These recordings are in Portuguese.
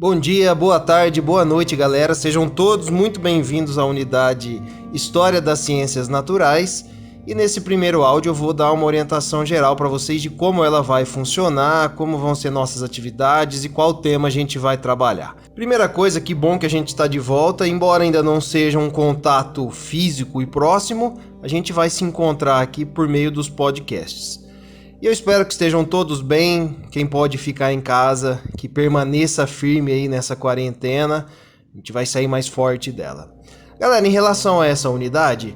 Bom dia, boa tarde, boa noite, galera. Sejam todos muito bem-vindos à unidade História das Ciências Naturais. E nesse primeiro áudio eu vou dar uma orientação geral para vocês de como ela vai funcionar, como vão ser nossas atividades e qual tema a gente vai trabalhar. Primeira coisa, que bom que a gente está de volta, embora ainda não seja um contato físico e próximo, a gente vai se encontrar aqui por meio dos podcasts. E eu espero que estejam todos bem, quem pode ficar em casa, que permaneça firme aí nessa quarentena, a gente vai sair mais forte dela. Galera, em relação a essa unidade,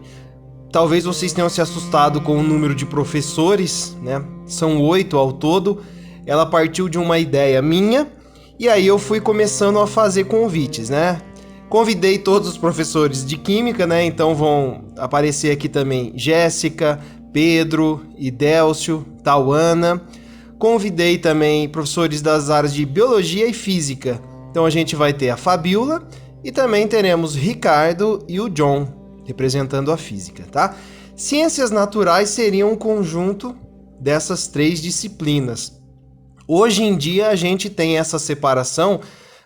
talvez vocês tenham se assustado com o número de professores, né? São 8 ao todo. Ela partiu de uma ideia minha e aí eu fui começando a fazer convites, né? Convidei todos os professores de Química, né? Então vão aparecer aqui também Jéssica, Pedro, Idélcio, Tauana. Convidei também professores das áreas de Biologia e Física. Então a gente vai ter a Fabiola e também teremos Ricardo e o John, representando a Física, tá? Ciências Naturais seria um conjunto dessas 3 disciplinas. Hoje em dia a gente tem essa separação,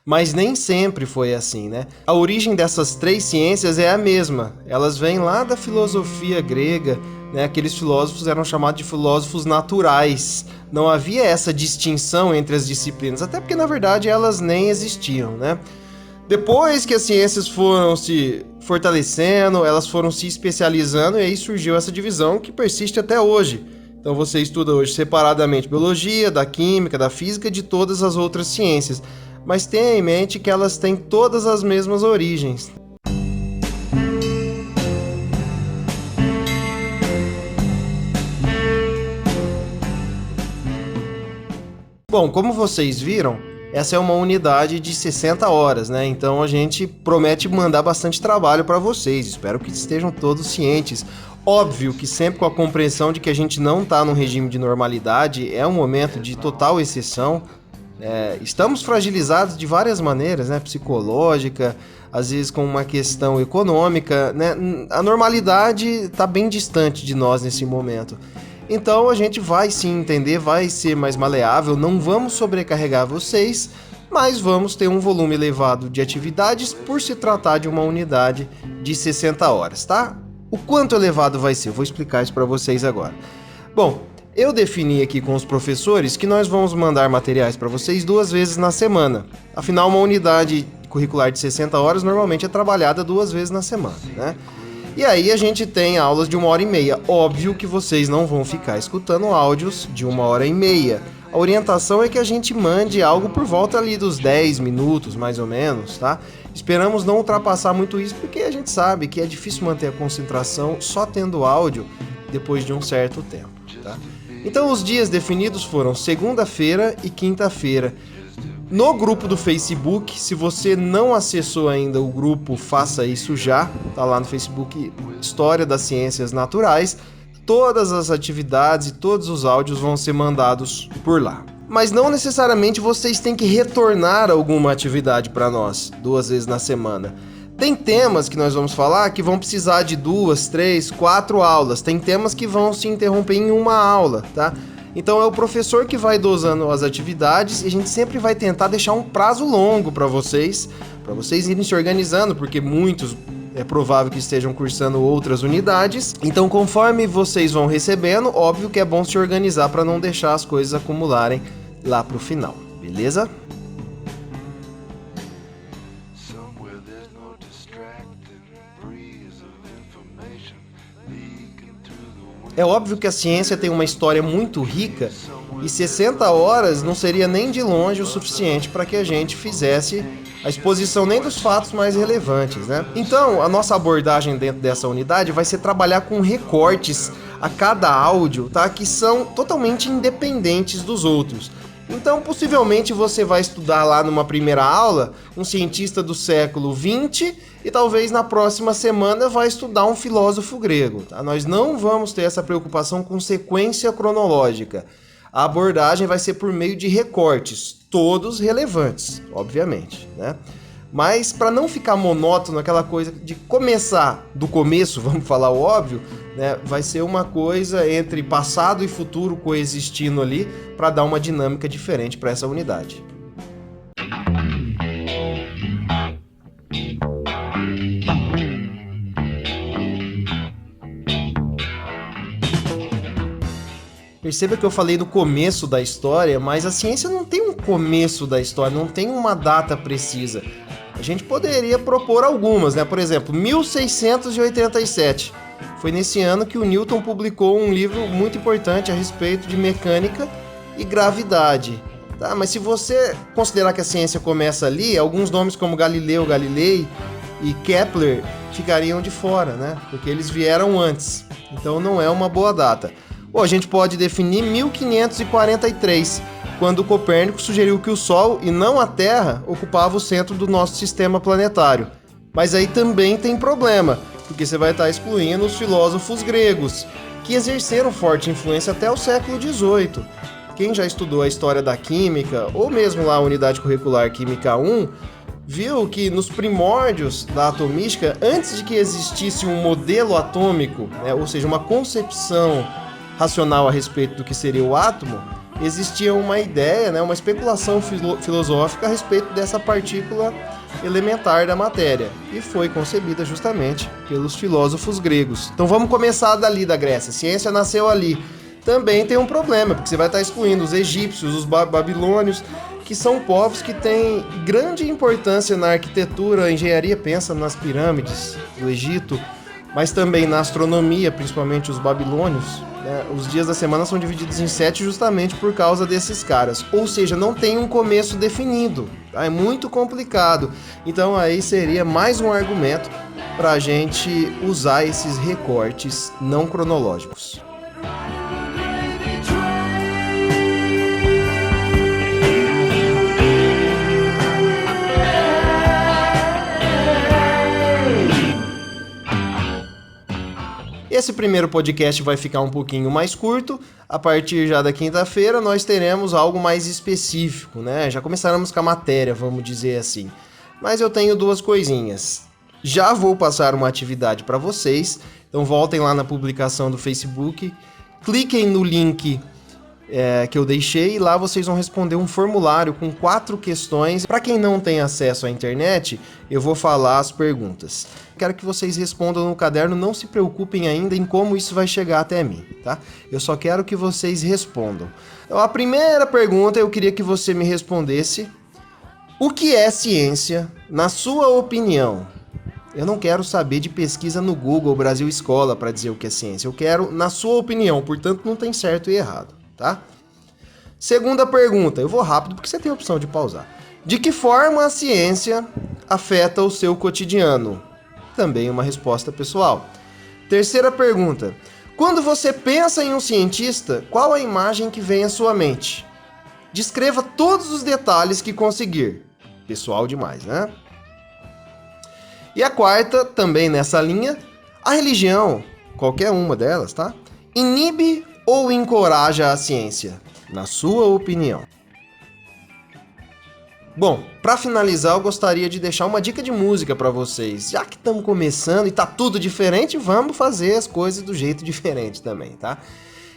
mas nem sempre foi assim, né? A origem dessas 3 ciências é a mesma. Elas vêm lá da filosofia grega, né? Aqueles filósofos eram chamados de filósofos naturais. Não havia essa distinção entre as disciplinas, até porque na verdade elas nem existiam, né? Depois que as ciências foram se fortalecendo, elas foram se especializando e aí surgiu essa divisão que persiste até hoje. Então você estuda hoje separadamente biologia, da química, da física e de todas as outras ciências. Mas tenha em mente que elas têm todas as mesmas origens. Bom, como vocês viram, essa é uma unidade de 60 horas, né? Então a gente promete mandar bastante trabalho para vocês. Espero que estejam todos cientes. Óbvio que sempre com a compreensão de que a gente não está num regime de normalidade, é um momento de total exceção. Estamos fragilizados de várias maneiras, né? Psicológica, às vezes com uma questão econômica, né? A normalidade está bem distante de nós nesse momento. Então a gente vai sim entender, vai ser mais maleável, não vamos sobrecarregar vocês, mas vamos ter um volume elevado de atividades por se tratar de uma unidade de 60 horas, tá? O quanto elevado vai ser? Eu vou explicar isso para vocês agora. Bom, eu defini aqui com os professores que nós vamos mandar materiais para vocês 2 vezes na semana. Afinal, uma unidade curricular de 60 horas normalmente é trabalhada 2 vezes na semana, né? E aí a gente tem aulas de 1h30. Óbvio que vocês não vão ficar escutando áudios de 1h30. A orientação é que a gente mande algo por volta ali dos 10 minutos, mais ou menos, tá? Esperamos não ultrapassar muito isso, porque a gente sabe que é difícil manter a concentração só tendo áudio depois de um certo tempo, tá? Então os dias definidos foram segunda-feira e quinta-feira. No grupo do Facebook, se você não acessou ainda o grupo, faça isso já. Tá lá no Facebook, História das Ciências Naturais. Todas as atividades e todos os áudios vão ser mandados por lá. Mas não necessariamente vocês têm que retornar alguma atividade para nós 2 vezes na semana. Tem temas que nós vamos falar que vão precisar de 2, 3, 4 aulas. Tem temas que vão se interromper em uma aula, tá? Então é o professor que vai dosando as atividades e a gente sempre vai tentar deixar um prazo longo para vocês irem se organizando, porque muitos é provável que estejam cursando outras unidades. Então conforme vocês vão recebendo, óbvio que é bom se organizar para não deixar as coisas acumularem lá pro final, beleza? É óbvio que a ciência tem uma história muito rica e 60 horas não seria nem de longe o suficiente para que a gente fizesse a exposição nem dos fatos mais relevantes, né? Então, a nossa abordagem dentro dessa unidade vai ser trabalhar com recortes a cada áudio, tá? Que são totalmente independentes dos outros. Então, possivelmente você vai estudar lá numa primeira aula um cientista do século XX e talvez na próxima semana vai estudar um filósofo grego, tá? Nós não vamos ter essa preocupação com sequência cronológica. A abordagem vai ser por meio de recortes, todos relevantes, obviamente, né? Mas para não ficar monótono, aquela coisa de começar do começo, vamos falar o óbvio, né? Vai ser uma coisa entre passado e futuro coexistindo ali para dar uma dinâmica diferente para essa unidade. Perceba que eu falei do começo da história, mas a ciência não tem um começo da história, não tem uma data precisa. A gente poderia propor algumas, né? Por exemplo, 1687. Foi nesse ano que o Newton publicou um livro muito importante a respeito de mecânica e gravidade. Tá? Mas se você considerar que a ciência começa ali, alguns nomes como Galileu Galilei e Kepler ficariam de fora, né? Porque eles vieram antes. Então não é uma boa data. Ou a gente pode definir 1543, quando Copérnico sugeriu que o Sol, e não a Terra, ocupava o centro do nosso sistema planetário. Mas aí também tem problema, porque você vai estar excluindo os filósofos gregos, que exerceram forte influência até o século XVIII. Quem já estudou a história da química, ou mesmo lá a unidade curricular Química 1, viu que nos primórdios da atomística, antes de que existisse um modelo atômico, né, ou seja, uma concepção racional a respeito do que seria o átomo, existia uma ideia, né, uma especulação filosófica a respeito dessa partícula elementar da matéria, e foi concebida justamente pelos filósofos gregos. Então vamos começar dali da Grécia. A ciência nasceu ali. Também tem um problema, porque você vai estar excluindo os egípcios, os babilônios, que são povos que têm grande importância na arquitetura, engenharia, pensa nas pirâmides do Egito, mas também na astronomia, principalmente os babilônios. Né? Os dias da semana são divididos em 7 justamente por causa desses caras. Ou seja, não tem um começo definido. Tá? É muito complicado. Então aí seria mais um argumento para a gente usar esses recortes não cronológicos. Esse primeiro podcast vai ficar um pouquinho mais curto. A partir já da quinta-feira nós teremos algo mais específico, né? Já começaremos com a matéria, vamos dizer assim. Mas eu tenho duas coisinhas. Já vou passar uma atividade para vocês, então voltem lá na publicação do Facebook, cliquem no link que eu deixei e lá vocês vão responder um formulário com 4 questões. Para quem não tem acesso à internet, eu vou falar as perguntas. Quero que vocês respondam no caderno, não se preocupem ainda em como isso vai chegar até mim, tá? Eu só quero que vocês respondam. Então, a primeira pergunta eu queria que você me respondesse: o que é ciência, na sua opinião? Eu não quero saber de pesquisa no Google Brasil Escola para dizer o que é ciência. Eu quero na sua opinião, portanto não tem certo e errado, tá? Segunda pergunta, eu vou rápido porque você tem a opção de pausar. De que forma a ciência afeta o seu cotidiano? Também uma resposta pessoal. Terceira pergunta, quando você pensa em um cientista, qual a imagem que vem à sua mente? Descreva todos os detalhes que conseguir. Pessoal demais, né? E a quarta, também nessa linha, a religião, qualquer uma delas, tá? Inibe ou encoraja a ciência, na sua opinião? Bom, para finalizar, eu gostaria de deixar uma dica de música para vocês. Já que estamos começando e tá tudo diferente, vamos fazer as coisas do jeito diferente também, tá?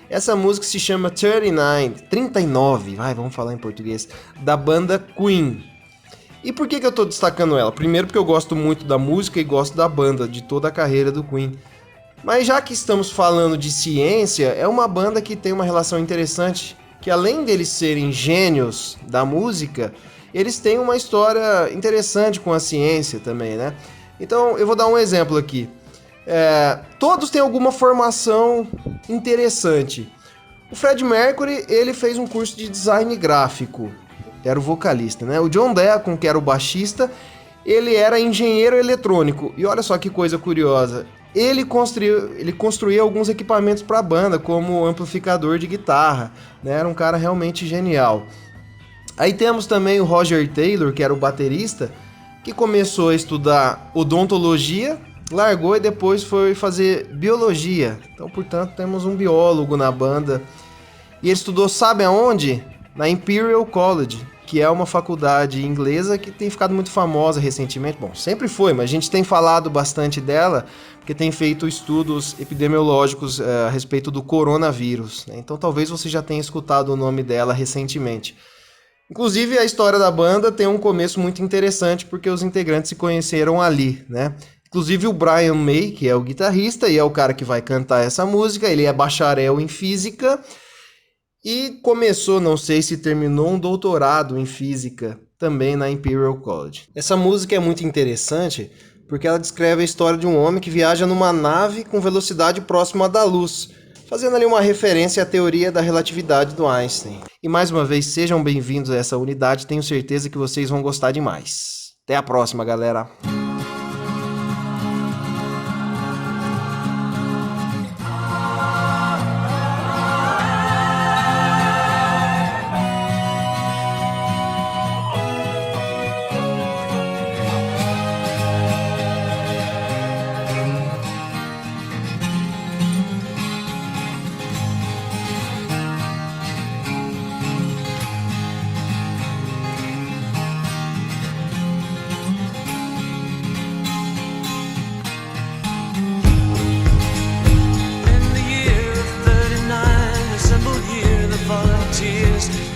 Essa música se chama 39, vamos falar em português, da banda Queen. E por que eu tô destacando ela? Primeiro porque eu gosto muito da música e gosto da banda, de toda a carreira do Queen. Mas já que estamos falando de ciência, é uma banda que tem uma relação interessante, que além deles serem gênios da música, eles têm uma história interessante com a ciência também, né? Então, eu vou dar um exemplo aqui. Todos têm alguma formação interessante. O Fred Mercury, ele fez um curso de design gráfico, era o vocalista, né? O John Deacon, que era o baixista, ele era engenheiro eletrônico. E olha só que coisa curiosa, ele construía alguns equipamentos para a banda, como amplificador de guitarra, né? Era um cara realmente genial. Aí temos também o Roger Taylor, que era o baterista, que começou a estudar odontologia, largou e depois foi fazer biologia. Então, portanto, temos um biólogo na banda. E ele estudou, sabe aonde? Na Imperial College, que é uma faculdade inglesa que tem ficado muito famosa recentemente. Bom, sempre foi, mas a gente tem falado bastante dela, porque tem feito estudos epidemiológicos a respeito do coronavírus, né? Então talvez você já tenha escutado o nome dela recentemente. Inclusive, a história da banda tem um começo muito interessante, porque os integrantes se conheceram ali, né? Inclusive o Brian May, que é o guitarrista e é o cara que vai cantar essa música, ele é bacharel em física, E começou, não sei se terminou, um doutorado em física também na Imperial College. Essa música é muito interessante porque ela descreve a história de um homem que viaja numa nave com velocidade próxima da luz, fazendo ali uma referência à teoria da relatividade do Einstein. E mais uma vez, sejam bem-vindos a essa unidade, tenho certeza que vocês vão gostar demais. Até a próxima, galera!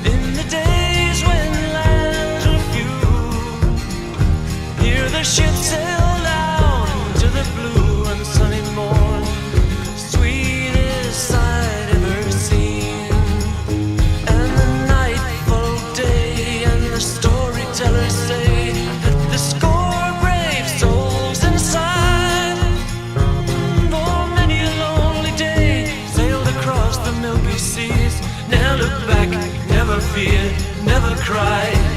In the days when lands were few, here the ship sailed out into the blue and sunny morn, sweetest sight ever seen. And the night followed day, and the storytellers say that the score brave souls inside, for many a lonely day, sailed across the milky seas. Never look back, never fear, never cry.